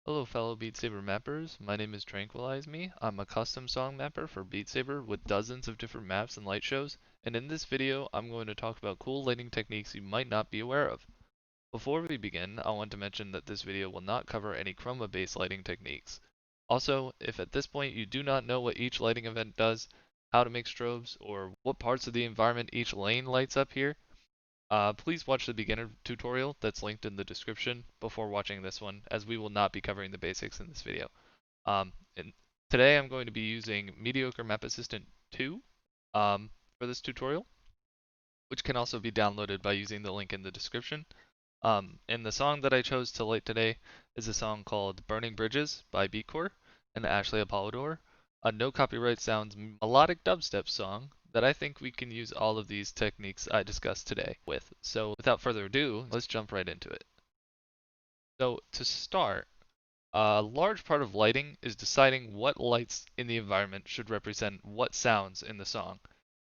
Hello fellow Beat Saber mappers, my name is TranquillizeMe. I'm a custom song mapper for Beat Saber with dozens of different maps and light shows, and in this video I'm going to talk about cool lighting techniques you might not be aware of. Before we begin, I want to mention that this video will not cover any chroma-based lighting techniques. Also, if at this point you do not know what each lighting event does, how to make strobes, or what parts of the environment each lane lights up here, please watch the beginner tutorial that's linked in the description before watching this one, as we will not be covering the basics in this video. And today I'm going to be using Mediocre Map Assistant 2 for this tutorial, which can also be downloaded by using the link in the description. And the song that I chose to light today is a song called Burning Bridges by Beatcore and Ashley Apollodor, a no copyright sounds melodic dubstep song that I think we can use all of these techniques I discussed today with. So without further ado, let's jump right into it. So to start, a large part of lighting is deciding what lights in the environment should represent what sounds in the song.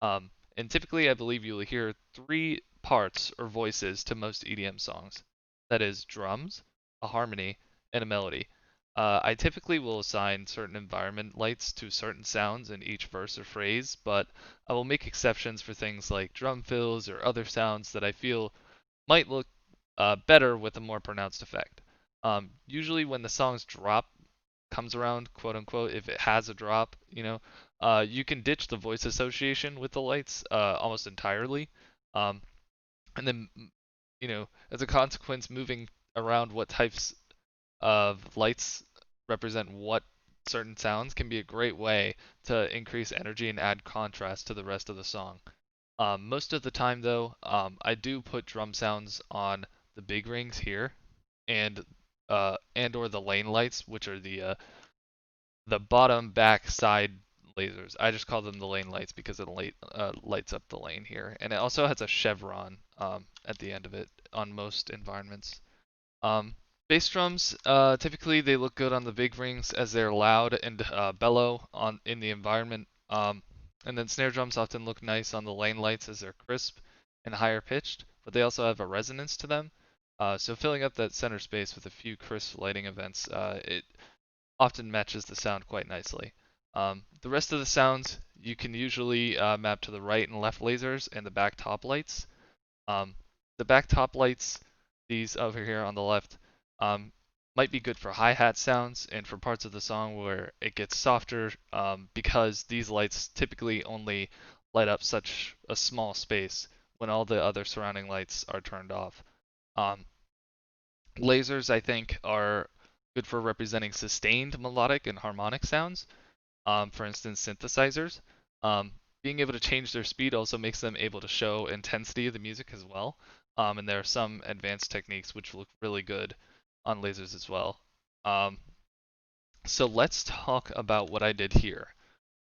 And typically, I believe you'll hear three parts or voices to most EDM songs. That is, drums, a harmony, and a melody. I typically will assign certain environment lights to certain sounds in each verse or phrase, but I will make exceptions for things like drum fills or other sounds that I feel might look better with a more pronounced effect. Usually when the song's drop comes around, quote unquote, if it has a drop, you can ditch the voice association with the lights almost entirely. Um, and then, as a consequence, moving around what types of lights represent what certain sounds can be a great way to increase energy and add contrast to the rest of the song. Most of the time, though, I do put drum sounds on the big rings here, and or the lane lights, which are the bottom, back, side lasers. I just call them the lane lights because it lights up the lane here, and it also has a chevron at the end of it on most environments. Um, Bass drums, typically they look good on the big rings as they're loud and bellow in the environment. And then snare drums often look nice on the lane lights as they're crisp and higher pitched, but they also have a resonance to them. So filling up that center space with a few crisp lighting events, it often matches the sound quite nicely. The rest of the sounds you can usually map to the right and left lasers and the back top lights. Um, the back top lights, these over here on the left, might be good for hi-hat sounds and for parts of the song where it gets softer, because these lights typically only light up such a small space when all the other surrounding lights are turned off. Um, Lasers, I think, are good for representing sustained melodic and harmonic sounds. For instance, synthesizers. Being able to change their speed also makes them able to show intensity of the music as well. And there are some advanced techniques which look really good on lasers as well. So let's talk about what I did here.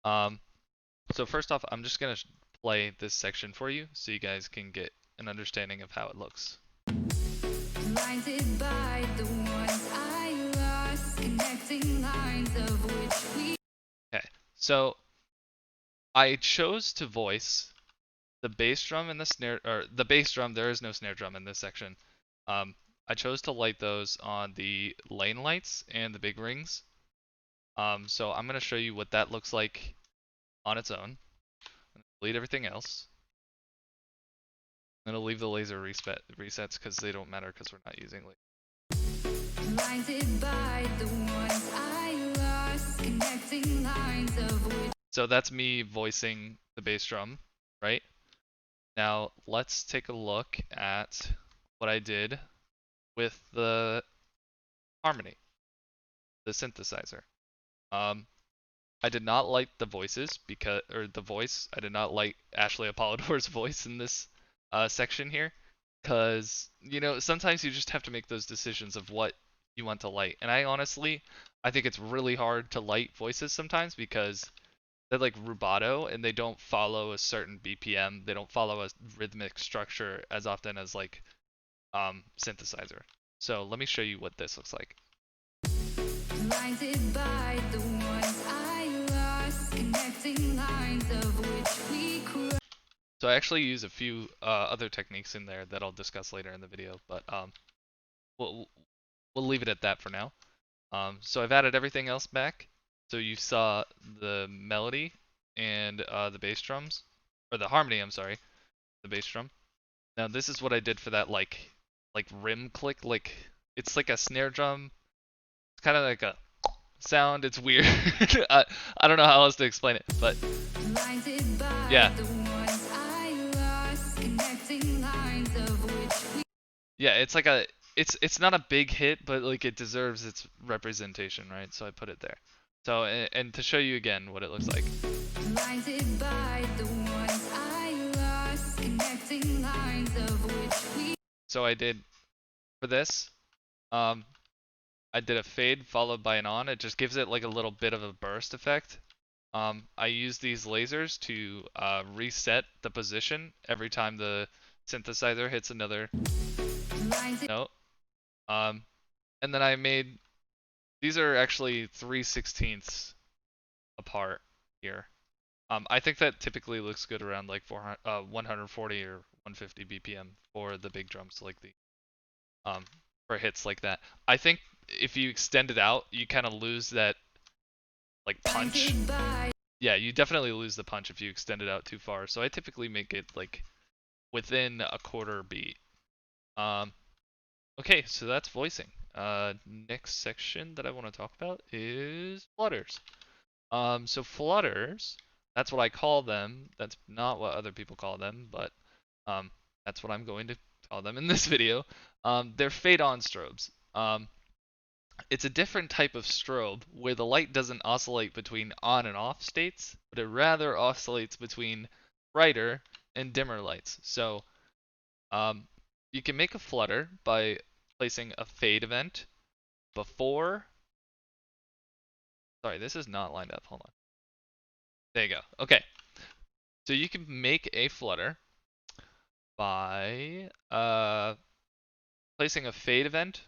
So first off, I'm just going to play this section for you so you guys can get an understanding of how it looks. Blinded by the ones I lost, connecting lines of which we... Okay, so I chose to voice the bass drum and the snare, or the bass drum. There is no snare drum in this section. I chose to light those on the lane lights and the big rings. So I'm going to show you what that looks like on its own. Delete everything else. I'm going to leave the laser resets because they don't matter because we're not using lasers. Blinded by the ones I lost, connecting lines of which... So that's me voicing the bass drum, right? Now let's take a look at what I did with the harmony, the synthesizer. I did not light the voices I did not light Ashley Apollodor's voice in this section here, because sometimes you just have to make those decisions of what you want to light. And I think it's really hard to light voices sometimes because they're like rubato and they don't follow a certain BPM. They don't follow a rhythmic structure as often as like synthesizer. So let me show you what this looks like. Blinded by the ones I lost, connecting lines of which we crossed. So I actually use a few other techniques in there that I'll discuss later in the video, but we'll leave it at that for now. So I've added everything else back. So you saw the melody and the bass drums, or the harmony, I'm sorry, the bass drum. Now this is what I did for that like rim click, like it's like a snare drum. It's kind of like a sound. It's weird. I don't know how else to explain it, but yeah. Yeah, it's like it's not a big hit, but like it deserves its representation, right? So I put it there. So and to show you again what it looks like. So I did for this, I did a fade followed by an on. It just gives it like a little bit of a burst effect. I use these lasers to reset the position every time the synthesizer hits another note. And then I made, these are actually 3/16 apart here. I think that typically looks good around like 140 or 150 BPM for the big drums, like the for hits like that. I think if you extend it out, you kind of lose that like punch. Yeah, you definitely lose the punch if you extend it out too far. So I typically make it like within a quarter beat. Okay, so that's voicing. Next section that I want to talk about is flutters. So flutters, that's what I call them. That's not what other people call them, but that's what I'm going to call them in this video. They're fade-on strobes. It's a different type of strobe where the light doesn't oscillate between on and off states, but it rather oscillates between brighter and dimmer lights. So you can make a flutter by placing a fade event before. Sorry, this is not lined up. Hold on. There you go. Okay. So you can make a flutter by placing a fade event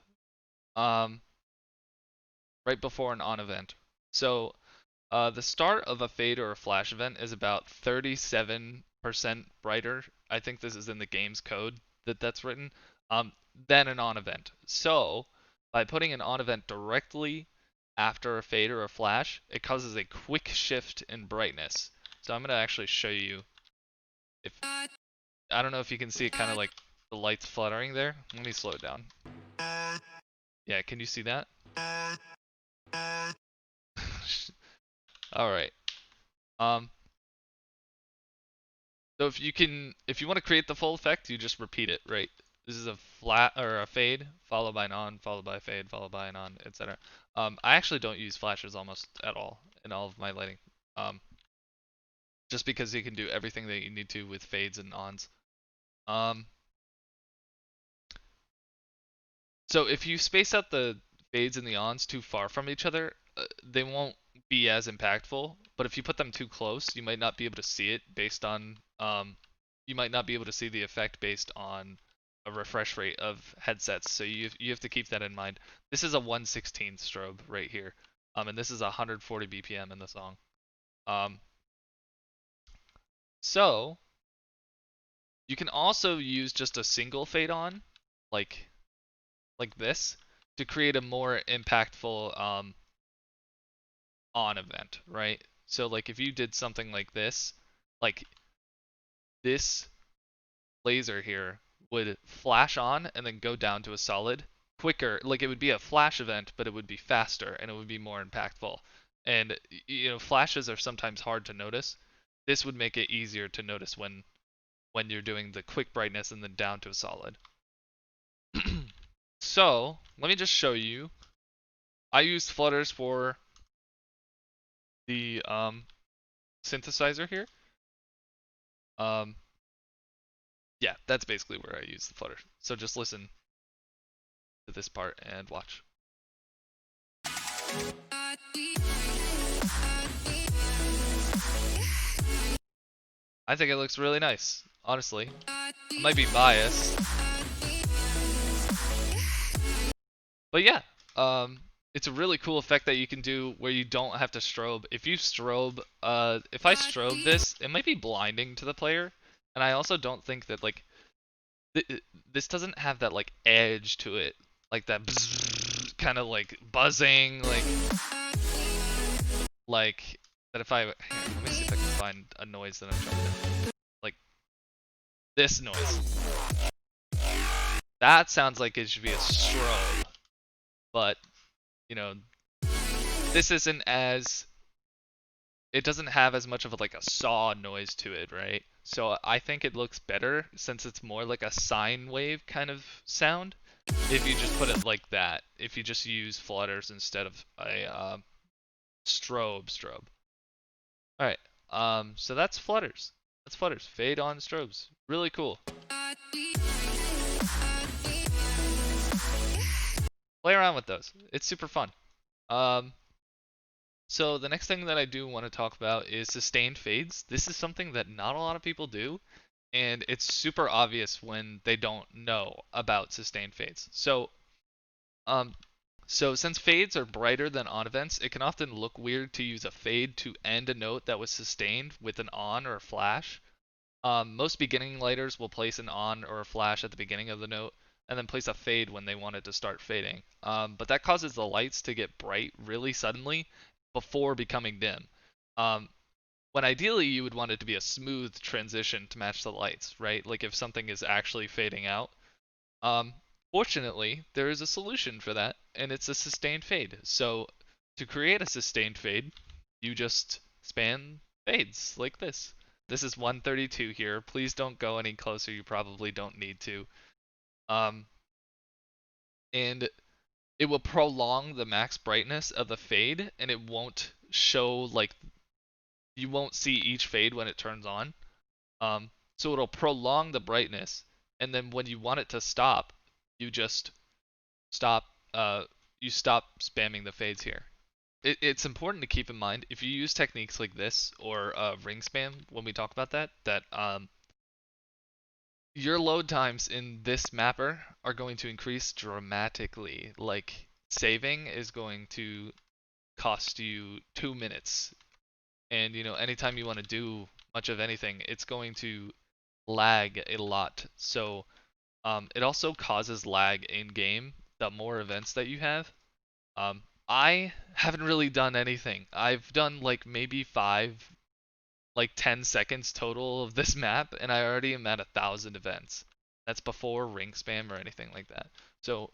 right before an on event. So the start of a fade or a flash event is about 37% brighter. I think this is in the game's code that's written. Than an on event. So by putting an on event directly after a fade or a flash, it causes a quick shift in brightness. So I'm gonna actually show you if I don't know if you can see it kind of like the lights fluttering there. Let me slow it down. Yeah, can you see that? All right. So if you want to create the full effect, you just repeat it, right? This is a flat or a fade, followed by an on, followed by a fade, followed by an on, etc. I actually don't use flashes almost at all in all of my lighting, just because you can do everything that you need to with fades and ons. So if you space out the fades and the ons too far from each other, they won't be as impactful. But if you put them too close, you might not be able to see it based on you might not be able to see the effect based on a refresh rate of headsets. So you have to keep that in mind. This is a 1/16 strobe right here, and this is 140 BPM in the song. So you can also use just a single fade on, like this, to create a more impactful on event, right? So like if you did something like this laser here would flash on and then go down to a solid quicker. Like it would be a flash event, but it would be faster and it would be more impactful. And you know, flashes are sometimes hard to notice. This would make it easier to notice when you're doing the quick brightness and then down to a solid. So let me just show you. I used flutters for the synthesizer here. Yeah, that's basically where I use the flutter. So just listen to this part and watch. I think it looks really nice, honestly. I might be biased. But yeah, it's a really cool effect that you can do where you don't have to strobe. If you strobe, if I strobe this, it might be blinding to the player. And I also don't think that like, this doesn't have that like edge to it, like that kind of like buzzing, like that if I, here, let me see if I can find a noise that I'm trying to, like this noise. That sounds like it should be a strobe, but you know, this isn't as, it doesn't have as much of a, like a saw noise to it, right? So I think it looks better since it's more like a sine wave kind of sound if you just put it like that. If you just use flutters instead of a strobe. All right. So that's flutters. That's flutters. Fade on strobes. Really cool. Play around with those. It's super fun. So the next thing that I do want to talk about is sustained fades. This is something that not a lot of people do, and it's super obvious when they don't know about sustained fades. Um, so since fades are brighter than on events, it can often look weird to use a fade to end a note that was sustained with an on or a flash. Most beginning lighters will place an on or a flash at the beginning of the note, and then place a fade when they want it to start fading. But that causes the lights to get bright really suddenly before becoming dim. Um, when ideally you would want it to be a smooth transition to match the lights, right? Like if something is actually fading out. Um, Fortunately, there is a solution for that, and it's a sustained fade. So to create a sustained fade, you just span fades like this. This is 132 here. Please don't go any closer. You probably don't need to. Um, and it will prolong the max brightness of the fade, and it won't show like you won't see each fade when it turns on. So it'll prolong the brightness, and then when you want it to stop, you just stop. You stop spamming the fades here. It's important to keep in mind if you use techniques like this or ring spam when we talk about that your load times in this mapper are going to increase dramatically. Like saving is going to cost you 2 minutes, and anytime you want to do much of anything, it's going to lag a lot. So it also causes lag in game the more events that you have. I haven't really done anything. I've done like maybe 10 seconds total of this map, and I already am at 1,000 events. That's before ring spam or anything like that. So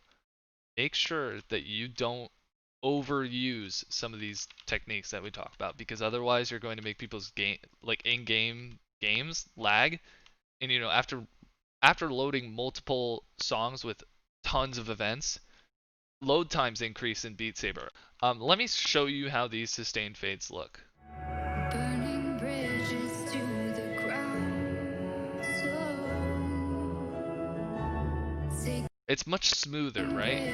make sure that you don't overuse some of these techniques that we talk about, because otherwise you're going to make people's game, like in-game games, lag. And after loading multiple songs with tons of events, load times increase in Beat Saber. Let me show you how these sustained fades look. Burning bridges to the ground. So it's much smoother, right?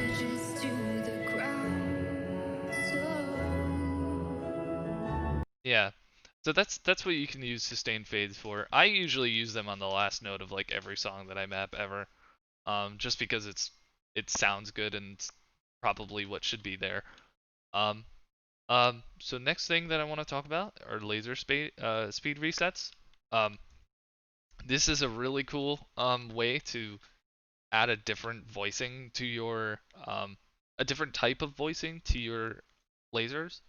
Yeah. So that's what you can use sustained fades for. I usually use them on the last note of like every song that I map ever. Just because it sounds good and it's probably what should be there. Um, so next thing that I want to talk about are laser speed resets. Um, this is a really cool way to add a different voicing to your a different type of voicing to your lasers.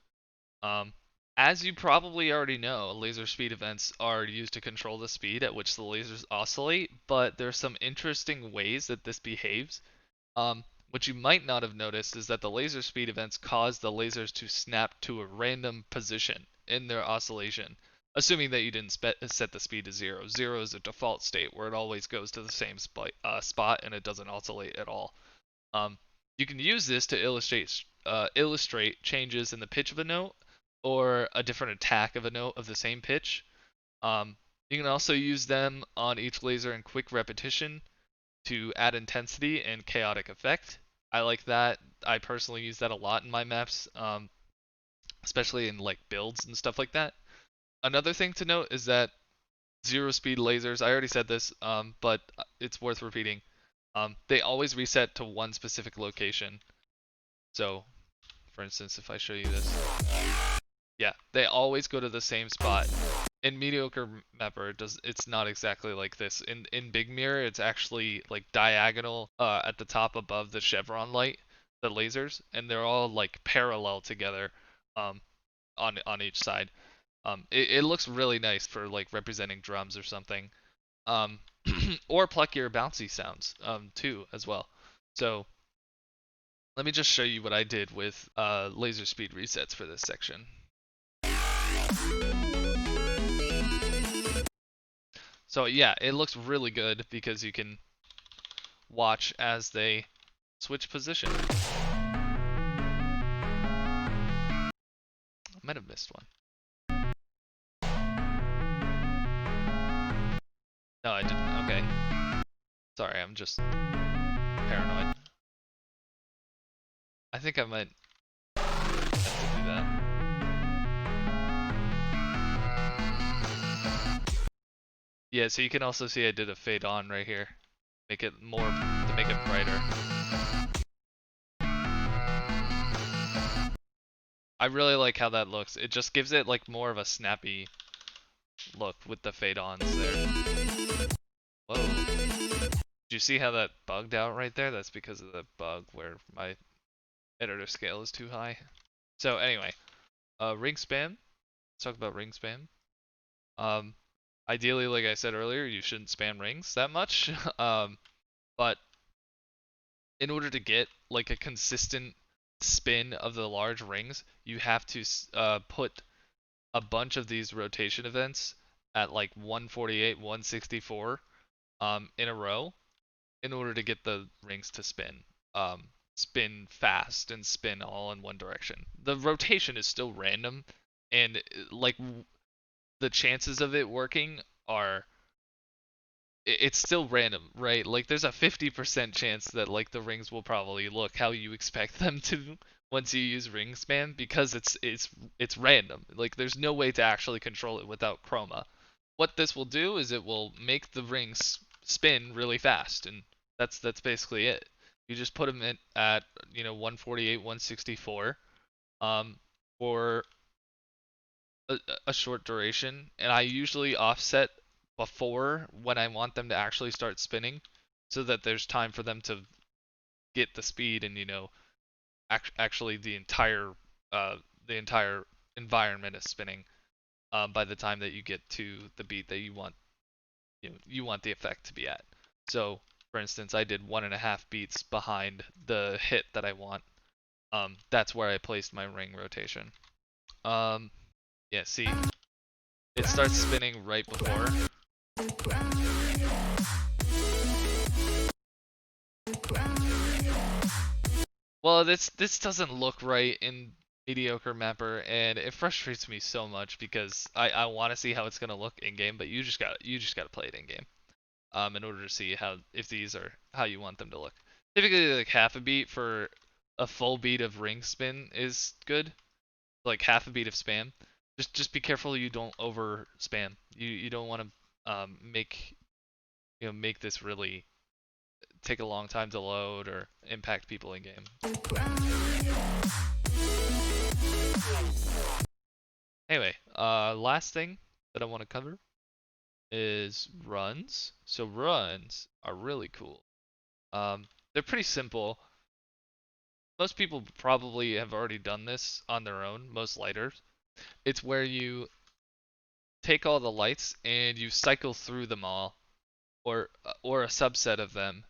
Um, as you probably already know, laser speed events are used to control the speed at which the lasers oscillate, but there's some interesting ways that this behaves. What you might not have noticed is that the laser speed events cause the lasers to snap to a random position in their oscillation, assuming that you didn't set the speed to 0. 0 is a default state where it always goes to the same spot and it doesn't oscillate at all. You can use this to illustrate changes in the pitch of a note or a different attack of a note of the same pitch. You can also use them on each laser in quick repetition to add intensity and chaotic effect. I like that. I personally use that a lot in my maps, especially in like builds and stuff like that. Another thing to note is that zero speed lasers, I already said this, but it's worth repeating. They always reset to one specific location. So, for instance, if I show you this, yeah, they always go to the same spot. In mediocre mapper, it's not exactly like this. In big mirror, it's actually like diagonal at the top above the chevron light. the lasers, and they're all like parallel together um, on each side. It looks really nice for like representing drums or something. Um, or pluckier bouncy sounds too as well. So let me just show you what I did with laser speed resets for this section. So yeah, it looks really good because you can watch as they switch position. I might have missed one. No, I didn't. Okay. Sorry, I'm just paranoid. I think I might have to do that. Yeah, so you can also see I did a fade on right here. Make it more, to make it brighter. I really like how that looks. It just gives it like more of a snappy look with the fade ons there. Whoa. Did you see how that bugged out right there? That's because of the bug where my editor scale is too high. So anyway, ring spam. Let's talk about ring spam. Um, Ideally, like I said earlier, you shouldn't spam rings that much. But in order to get like a consistent spin of the large rings, you have to put a bunch of these rotation events at like 148, 164 in a row in order to get the rings to spin. Spin fast and spin all in one direction. The rotation is still random, and like the chances of it working are it's still random, right? Like there's a 50% chance that like the rings will probably look how you expect them to once you use ring spam because it's random. Like there's no way to actually control it without chroma. What this will do is it will make the rings spin really fast, and that's basically it. You just put them at 148, 164 um for a short duration, and I usually offset before when I want them to actually start spinning, so that there's time for them to get the speed and actually uh, the entire environment is spinning by the time that you get to the beat that you want the effect to be at. So for instance, I did 1.5 beats behind the hit that I want. That's where I placed my ring rotation. Um, yeah, see, it starts spinning right before. Well, this doesn't look right in mediocre mapper, and it frustrates me so much because I want to see how it's gonna look in game, but you just gotta play it in game, in order to see how if these are how you want them to look. Typically, like half a beat for a full beat of ring spin is good, like half a beat of spam. Just be careful you don't over spam. You don't want to make this really take a long time to load or impact people in game. Anyway, last thing that I want to cover is runs. So runs are really cool. They're pretty simple. Most people probably have already done this on their own, most lighters. It's where you take all the lights and you cycle through them all, or a subset of them,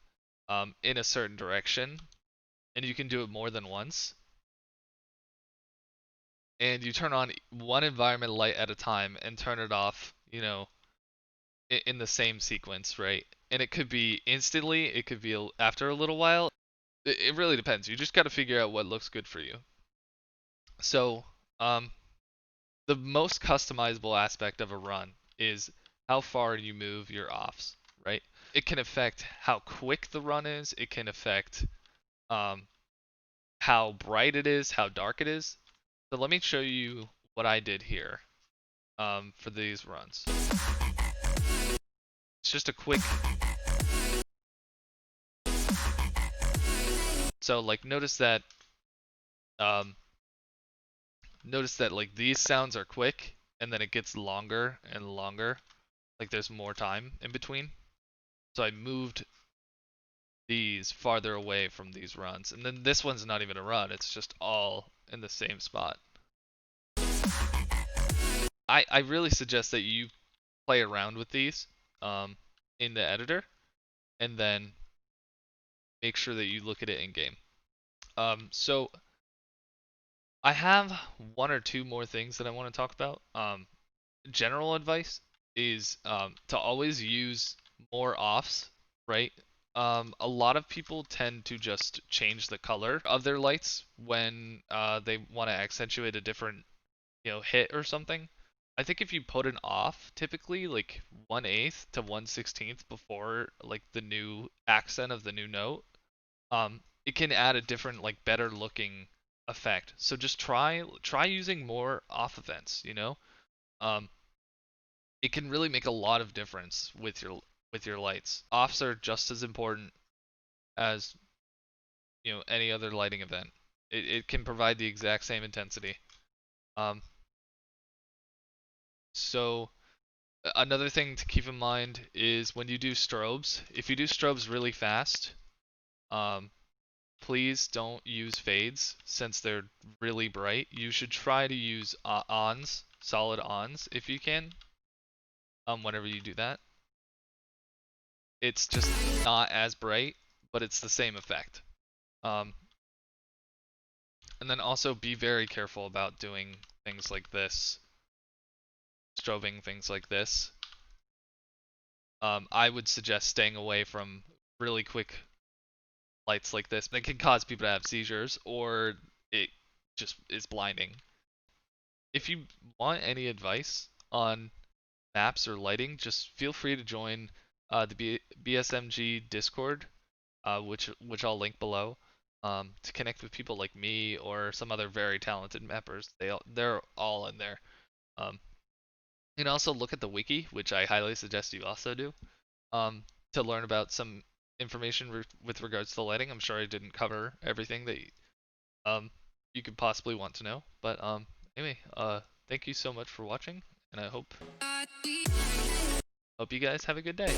in a certain direction, and you can do it more than once. And you turn on one environment light at a time and turn it off, in the same sequence, right? And it could be instantly, it could be after a little while. It really depends. You just got to figure out what looks good for you. So, the most customizable aspect of a run is how far you move your offs, right? It can affect how quick the run is. It can affect um, how bright it is, how dark it is. So let me show you what I did here for these runs. It's just a quick. So like um, notice that like these sounds are quick and then it gets longer and longer. Like there's more time in between. So I moved these farther away from these runs. And then this one's not even a run, it's just all in the same spot. I really suggest that you play around with these um, in the editor and then make sure that you look at it in game. So I have one or two more things that I want to talk about. General advice is to always use more offs, right? A lot of people tend to just change the color of their lights when they want to accentuate a different, hit or something. I think if you put an off, typically like 1/8 to 1/16 before like the new accent of the new note, it can add a different, like, better looking effect. So just try using more off events, Um, it can really make a lot of difference with your lights. Offs are just as important as, any other lighting event. It can provide the exact same intensity. Um, so another thing to keep in mind is when you do strobes, if you do strobes really fast, um, please don't use fades since they're really bright. You should try to use ons, solid ons, if you can. Whenever you do that, it's just not as bright, but it's the same effect. Um, and then also be very careful about doing things like this, strobing things like this. I would suggest staying away from really quick lights like this. They can cause people to have seizures, or it just is blinding. If you want any advice on maps or lighting, just feel free to join the BSMG Discord, which I'll link below, to connect with people like me or some other very talented mappers. They're all in there. Um, you can also look at the wiki, which I highly suggest you also do, to learn about some information with regards to lighting. I'm sure I didn't cover everything that um, you could possibly want to know, but anyway, thank you so much for watching, and I hope you guys have a good day.